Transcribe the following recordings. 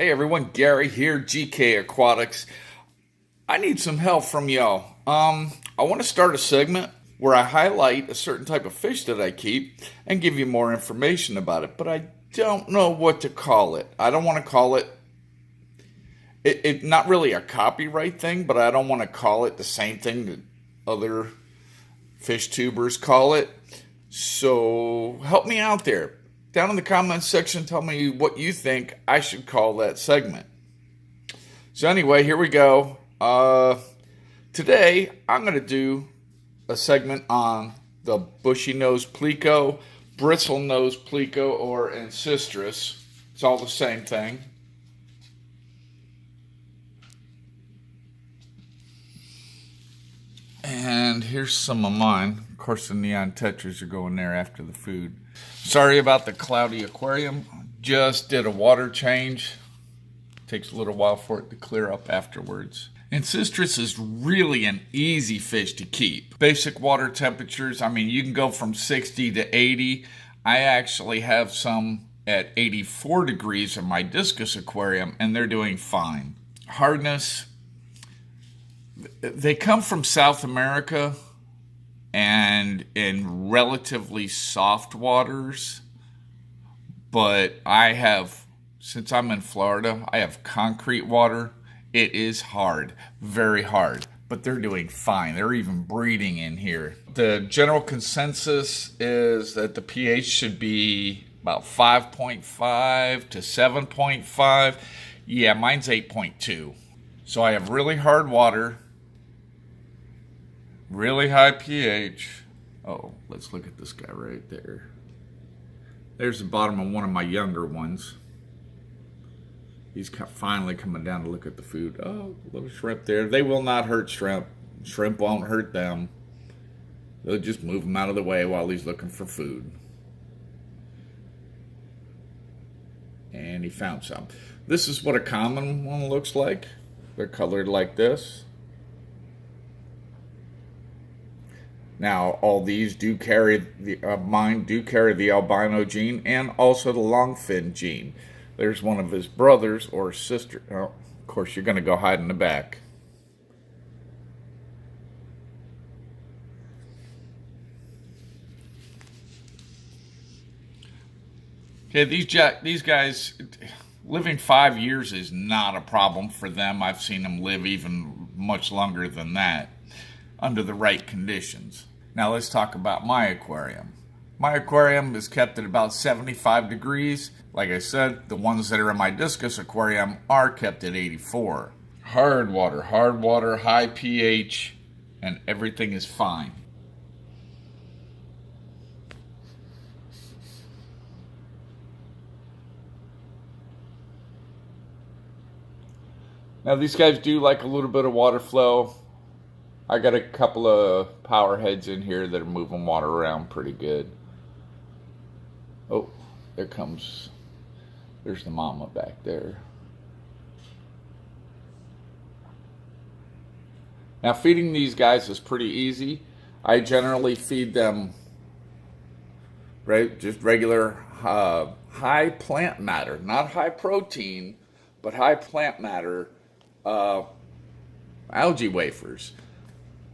Hey everyone, Gary here, GK Aquatics. I need some help from y'all. I want to start a segment where I highlight a certain type of fish that I keep and give you more information about it, but I don't know what to call it. I don't want to call it not really a copyright thing, but I don't want to call it the same thing that other fish tubers call it. So help me out there. Down in the comments section, tell me what you think I should call that segment. So anyway, here we go. Today, I'm going to do a segment on the Bushynose Pleco, bristlenose Pleco, or Ancistrus. It's all the same thing. And here's some of mine. Of course, the neon tetras are going there after the food. Sorry about the cloudy aquarium. Just did a water change. Takes a little while for it to clear up afterwards. Ancistrus is really an easy fish to keep. Basic water temperatures, I mean, you can go from 60 to 80. I actually have some at 84 degrees in my discus aquarium, and they're doing fine. Hardness, they come from South America and in relatively soft waters, but I have, since I'm in Florida, I have concrete water. It is hard, very hard, but they're doing fine. They're even breeding in here. The general consensus is that the pH should be about 5.5 to 7.5. Yeah, mine's 8.2. So I have really hard water, really high pH. Oh, let's look at this guy right there. There's the bottom of one of my younger ones. He's finally coming down to look at the food. Oh, little shrimp there. They will not hurt shrimp. Shrimp won't hurt them. They'll just move him out of the way while he's looking for food. And he found some. This is what a common one looks like. They're colored like this. Now, all these do carry mine do carry the albino gene and also the longfin gene. There's one of his brothers or sister. Oh, of course, you're going to go hide in the back. Okay, these guys, living 5 years is not a problem for them. I've seen them live even much longer than that under the right conditions. Now let's talk about my aquarium. My aquarium is kept at about 75 degrees. Like I said, the ones that are in my discus aquarium are kept at 84. Hard water, high pH, and everything is fine. Now these guys do like a little bit of water flow. I got a couple of power heads in here that are moving water around pretty good. Oh, there's the mama back there. Now feeding these guys is pretty easy. I generally feed them just regular high plant matter, not high protein, but high plant matter algae wafers.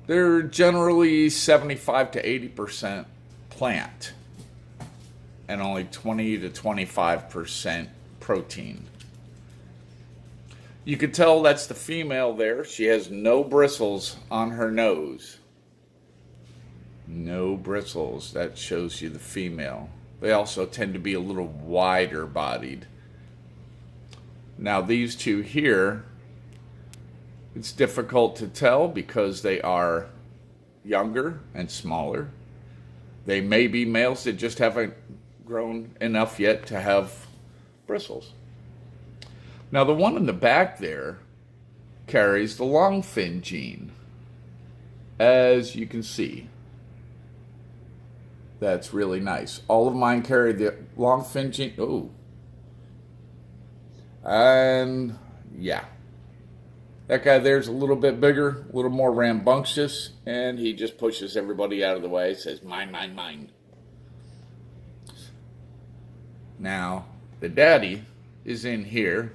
They're generally 75 to 80% plant and only 20 to 25% protein. You can tell that's the female there. She has no bristles on her nose. No bristles. That shows you the female. They also tend to be a little wider bodied. Now these two here, it's difficult to tell because they are younger and smaller. They may be males that just haven't grown enough yet to have bristles. Now the one in the back there carries the longfin gene. As you can see, that's really nice. All of mine carry the longfin gene. Oh. And yeah. That guy there's a little bit bigger, a little more rambunctious, and he just pushes everybody out of the way. Says, mine, mine, mine. Now, the daddy is in here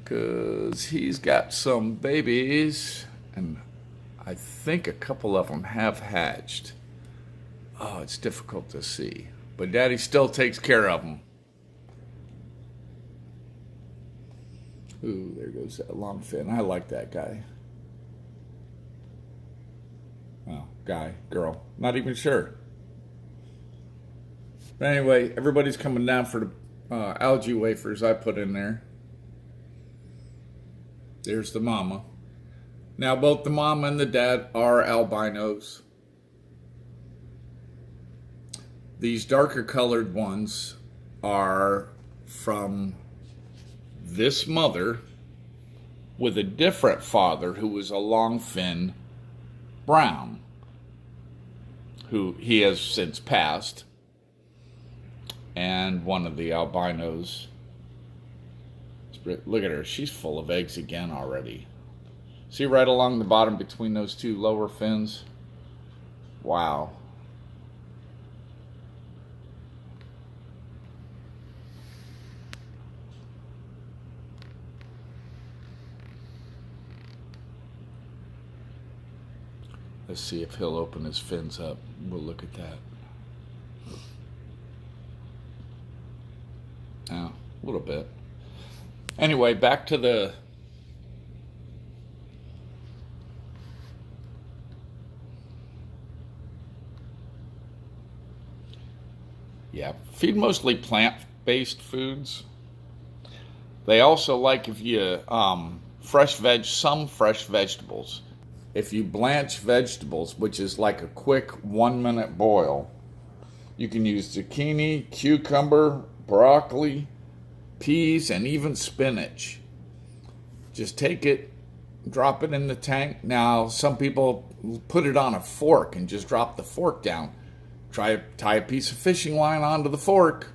because he's got some babies, and I think a couple of them have hatched. Oh, it's difficult to see, but Daddy still takes care of them. Ooh, there goes that long fin. I like that guy. Oh, guy, girl, not even sure. But anyway, everybody's coming down for the algae wafers I put in there. There's the mama. Now, both the mom and the dad are albinos. These darker colored ones are from this mother with a different father who was a long-fin brown, who he has since passed, and one of the albinos. Look at her, she's full of eggs again already. See right along the bottom between those two lower fins? Wow. Let's see if he'll open his fins up. We'll look at that. Oh, a little bit. Anyway, back to the... Yeah, feed mostly plant-based foods. They also like if you some fresh vegetables. If you blanch vegetables, which is like a quick 1-minute boil, you can use zucchini, cucumber, broccoli, peas, and even spinach. Just take it, drop it in the tank. Now, some people put it on a fork and just drop the fork down. Tie a piece of fishing line onto the fork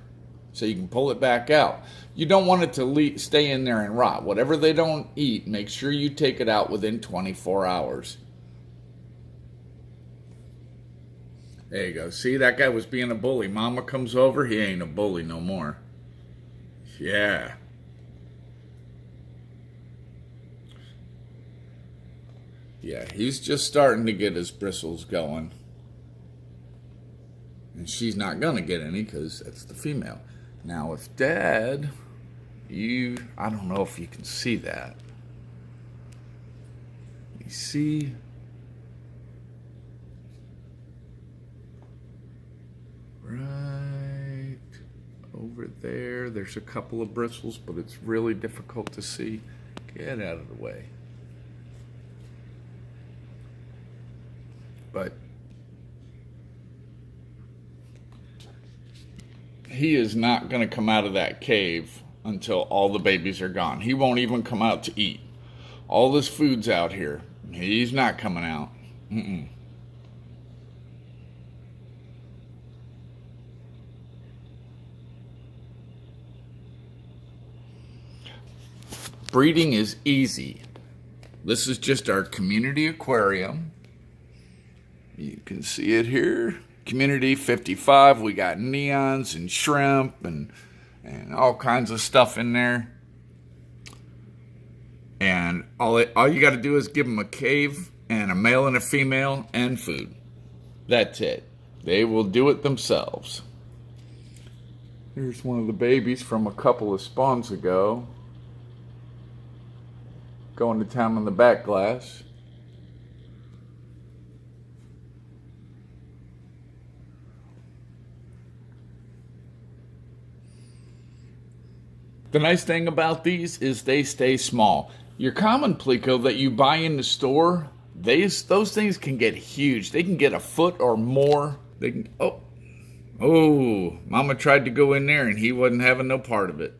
so you can pull it back out. You don't want it to stay in there and rot. Whatever they don't eat, make sure you take it out within 24 hours. There you go. See, that guy was being a bully. Mama comes over, he ain't a bully no more. Yeah. Yeah, he's just starting to get his bristles going. And she's not going to get any because that's the female. Now, if Dad, I don't know if you can see that. You see? Right over there. There's a couple of bristles, but it's really difficult to see. Get out of the way. But he is not going to come out of that cave until all the babies are gone. He won't even come out to eat. All this food's out here. He's not coming out. Breeding is easy. This is just our community aquarium. You can see it here. Community 55. We got neons and shrimp and all kinds of stuff in there. And all you got to do is give them a cave and a male and a female and food. That's it. They will do it themselves. Here's one of the babies from a couple of spawns ago. Going to town on the back glass. The nice thing about these is they stay small. Your common pleco that you buy in the store, those things can get huge. They can get a foot or more. They can, oh, Mama tried to go in there and he wasn't having no part of it.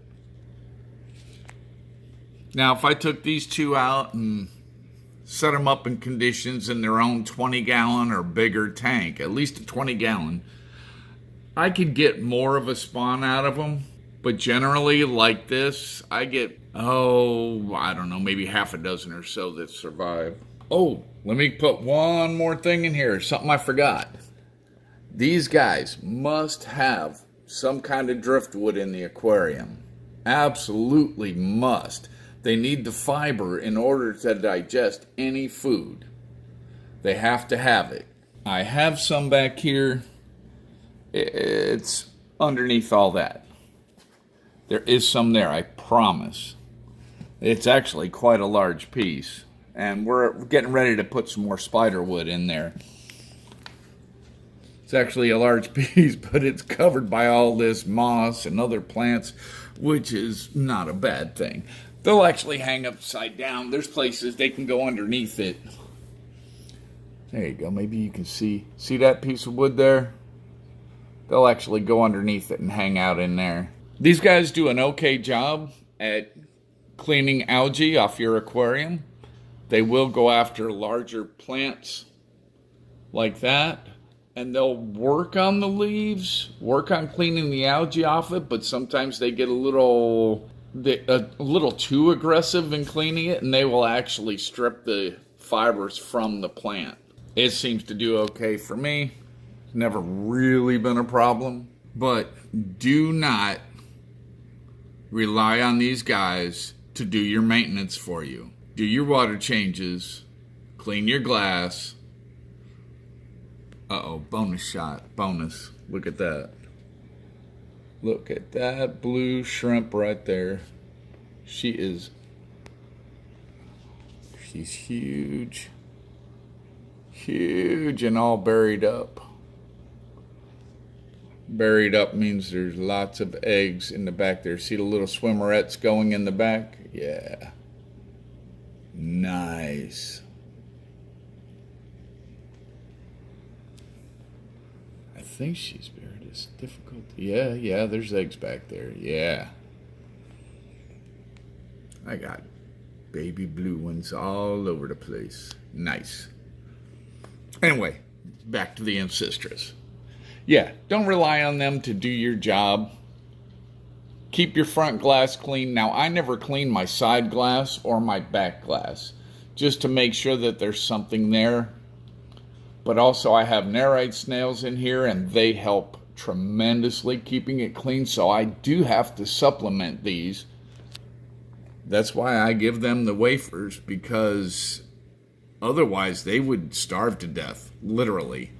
Now, if I took these two out and set them up in conditions in their own 20-gallon or bigger tank, at least a 20-gallon, I could get more of a spawn out of them. But generally, like this, I get, I don't know, maybe half a dozen or so that survive. Oh, let me put one more thing in here, something I forgot. These guys must have some kind of driftwood in the aquarium. Absolutely must. They need the fiber in order to digest any food. They have to have it. I have some back here. It's underneath all that. There is some there, I promise. It's actually quite a large piece. And we're getting ready to put some more spider wood in there. It's actually a large piece, but it's covered by all this moss and other plants, which is not a bad thing. They'll actually hang upside down. There's places they can go underneath it. There you go. Maybe you can see that piece of wood there? They'll actually go underneath it and hang out in there. These guys do an okay job at cleaning algae off your aquarium. They will go after larger plants like that, and they'll work on the leaves, work on cleaning the algae off it, but sometimes they get a little too aggressive in cleaning it, and they will actually strip the fibers from the plant. It seems to do okay for me. It's never really been a problem, but do not rely on these guys to do your maintenance for you. Do your water changes, clean your glass. Uh-oh, bonus shot, bonus. Look at that. Look at that blue shrimp right there. She's huge. Huge and all buried up. Buried up means there's lots of eggs in the back there. See the little swimmerettes going in the back? Yeah. Nice. I think she's buried. It's difficult. Yeah, there's eggs back there. Yeah. I got baby blue ones all over the place. Nice. Anyway, back to the Ancistrus. Yeah, don't rely on them to do your job. Keep your front glass clean. Now, I never clean my side glass or my back glass, just to make sure that there's something there. But also, I have Nerite snails in here, and they help tremendously keeping it clean, so I do have to supplement these. That's why I give them the wafers, because otherwise they would starve to death, literally.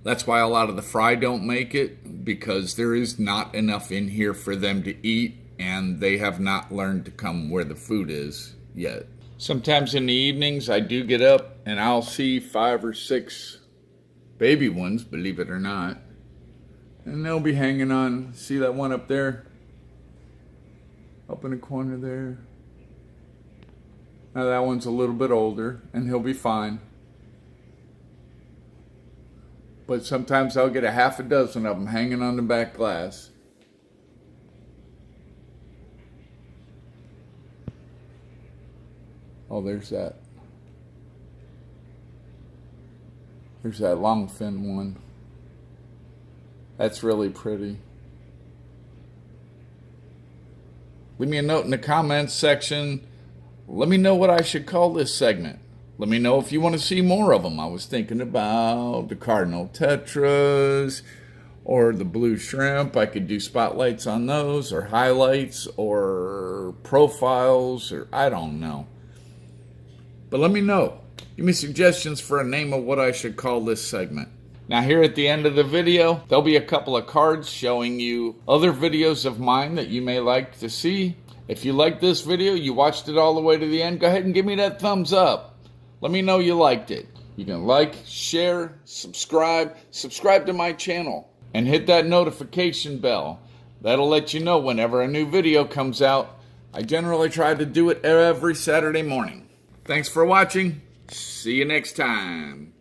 That's why a lot of the fry don't make it, because there is not enough in here for them to eat, and they have not learned to come where the food is yet. Sometimes in the evenings I do get up and I'll see 5 or 6 baby ones, believe it or not, and they'll be hanging on. See that one up there? Up in the corner there. Now that one's a little bit older, and he'll be fine. But sometimes I'll get a half a dozen of them hanging on the back glass. Oh, there's that. There's that long fin one. That's really pretty. Leave me a note in the comments section. Let me know what I should call this segment. Let me know if you want to see more of them. I was thinking about the cardinal tetras or the blue shrimp. I could do spotlights on those, or highlights, or profiles, or I don't know. But let me know. Give me suggestions for a name of what I should call this segment. Now here at the end of the video, there'll be a couple of cards showing you other videos of mine that you may like to see. If you liked this video, you watched it all the way to the end, go ahead and give me that thumbs up. Let me know you liked it. You can like, share, subscribe to my channel, and hit that notification bell. That'll let you know whenever a new video comes out. I generally try to do it every Saturday morning. Thanks for watching. See you next time.